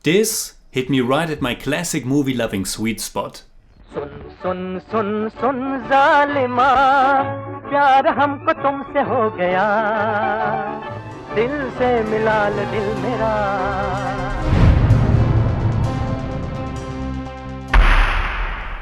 This hit me right at my classic movie loving sweet spot. सुन सुन सुन सुन जालिमा प्यार हमको तुमसे हो गया दिल से मिला ले दिल मेरा.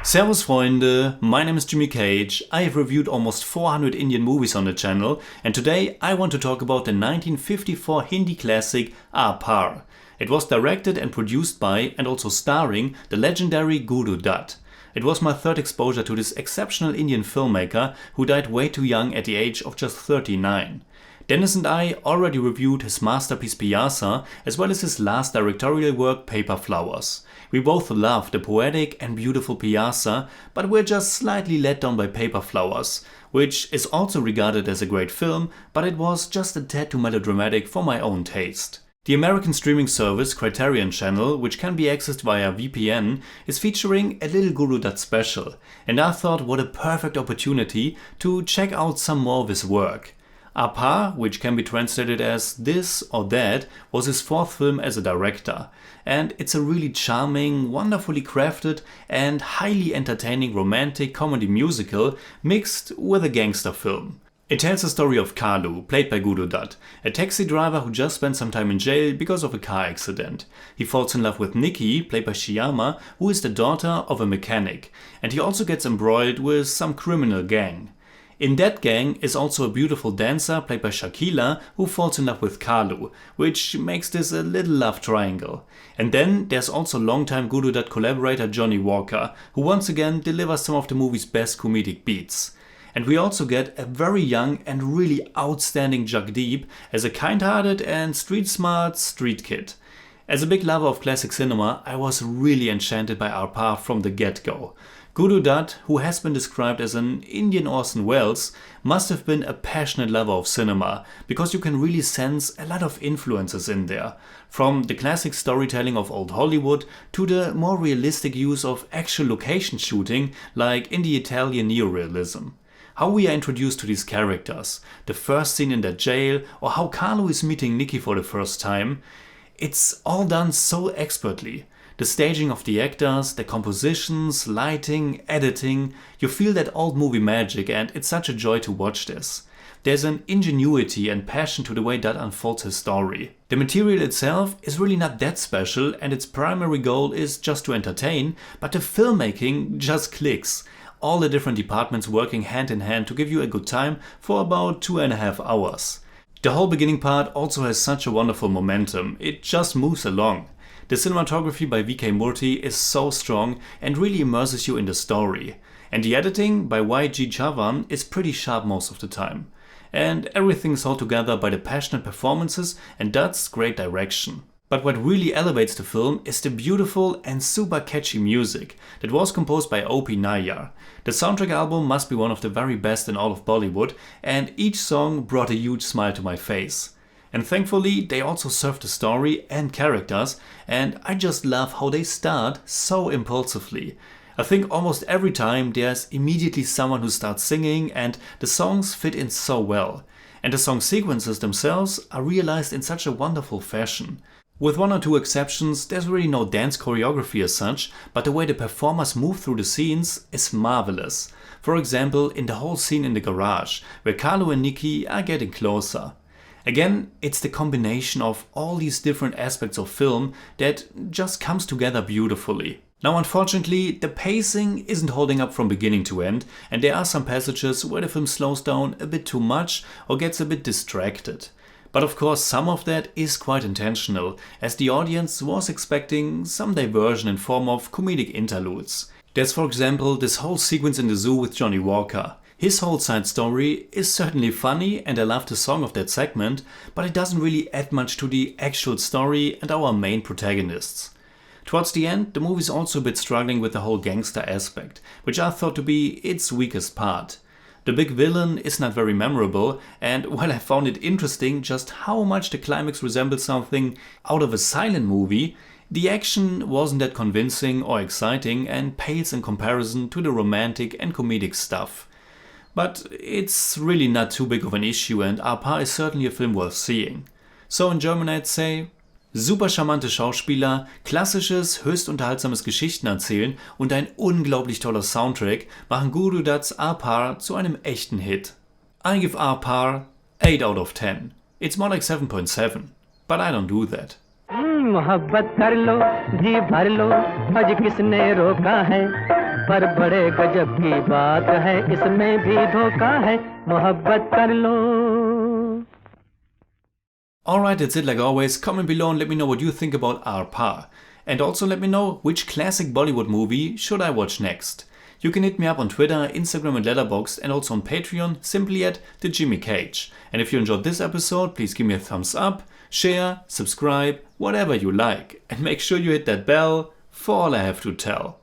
Servus Freunde, my name is Jimmy Cage. I have reviewed almost 400 Indian movies on the channel, and today I want to talk about the 1954 Hindi classic AAR-PAAR. It was directed and produced by, and also starring, the legendary Guru Dutt. It was my third exposure to this exceptional Indian filmmaker who died way too young at the age of just 39. Dennis and I already reviewed his masterpiece Pyasa as well as his last directorial work Paper Flowers. We both loved the poetic and beautiful Pyasa, but we're just slightly let down by Paper Flowers, which is also regarded as a great film, but it was just a tad too melodramatic for my own taste. The American streaming service Criterion Channel, which can be accessed via VPN, is featuring a little Guru Dutts special, and I thought what a perfect opportunity to check out some more of his work. AAR-PAAR, which can be translated as This or That, was his fourth film as a director, and it's a really charming, wonderfully crafted and highly entertaining romantic comedy musical mixed with a gangster film. It tells the story of Kalu, played by Guru Dutt, a taxi driver who just spent some time in jail because of a car accident. He falls in love with Nikki, played by Shyama, who is the daughter of a mechanic, and he also gets embroiled with some criminal gang. In that gang is also a beautiful dancer, played by Shakila, who falls in love with Kalu, which makes this a little love triangle. And then there's also longtime Guru Dutt collaborator Johnny Walker, who once again delivers some of the movie's best comedic beats. And we also get a very young and really outstanding Jagdeep as a kind-hearted and street-smart street kid. As a big lover of classic cinema, I was really enchanted by AAR-PAAR from the get-go. Guru Dutt, who has been described as an Indian Orson Welles, must have been a passionate lover of cinema, because you can really sense a lot of influences in there. From the classic storytelling of old Hollywood to the more realistic use of actual location shooting, like in the Italian neorealism. How we are introduced to these characters, the first scene in that jail, or how Kalu is meeting Nikki for the first time. It's all done so expertly. The staging of the actors, the compositions, lighting, editing, you feel that old movie magic, and it's such a joy to watch this. There's an ingenuity and passion to the way that unfolds his story. The material itself is really not that special, and its primary goal is just to entertain, but the filmmaking just clicks. All the different departments working hand in hand to give you a good time for about 2.5 hours. The whole beginning part also has such a wonderful momentum, it just moves along. The cinematography by VK Murthy is so strong and really immerses you in the story. And the editing by YG Chavan is pretty sharp most of the time. And everything's held together by the passionate performances and Dutt's great direction. But what really elevates the film is the beautiful and super catchy music that was composed by O.P. Nayyar. The soundtrack album must be one of the very best in all of Bollywood, and each song brought a huge smile to my face. And thankfully they also serve the story and characters, and I just love how they start so impulsively. I think almost every time there's immediately someone who starts singing, and the songs fit in so well. And the song sequences themselves are realized in such a wonderful fashion. With one or two exceptions, there's really no dance choreography as such, but the way the performers move through the scenes is marvelous. For example, in the whole scene in the garage, where Kalu and Nikki are getting closer. Again, it's the combination of all these different aspects of film that just comes together beautifully. Now unfortunately, the pacing isn't holding up from beginning to end, and there are some passages where the film slows down a bit too much or gets a bit distracted. But of course some of that is quite intentional, as the audience was expecting some diversion in form of comedic interludes. There's for example this whole sequence in the zoo with Johnny Walker. His whole side story is certainly funny and I love the song of that segment, but it doesn't really add much to the actual story and our main protagonists. Towards the end, the movie is also a bit struggling with the whole gangster aspect, which I thought to be its weakest part. The big villain is not very memorable, and while I found it interesting just how much the climax resembles something out of a silent movie, the action wasn't that convincing or exciting and pales in comparison to the romantic and comedic stuff. But it's really not too big of an issue, and AAR-PAAR is certainly a film worth seeing. So in German I'd say, Super charmante Schauspieler, klassisches, höchst unterhaltsames Geschichtenerzählen und ein unglaublich toller Soundtrack machen Guru Dutts AAR-PAAR zu einem echten Hit. I give AAR-PAAR 8 out of 10. It's more like 7.7, but I don't do that. मोहब्बत कर लो जी भर लो आज किसने रोका है पर बड़े गजब की बात है इसमें भी धोखा है मोहब्बत कर लो. Alright, that's it like always. Comment below and let me know what you think about AAR-PAAR. And also let me know which classic Bollywood movie should I watch next. You can hit me up on Twitter, Instagram and Letterboxd and also on Patreon simply at the Jimmy Cage. And if you enjoyed this episode, please give me a thumbs up, share, subscribe, whatever you like. And make sure you hit that bell for all I have to tell.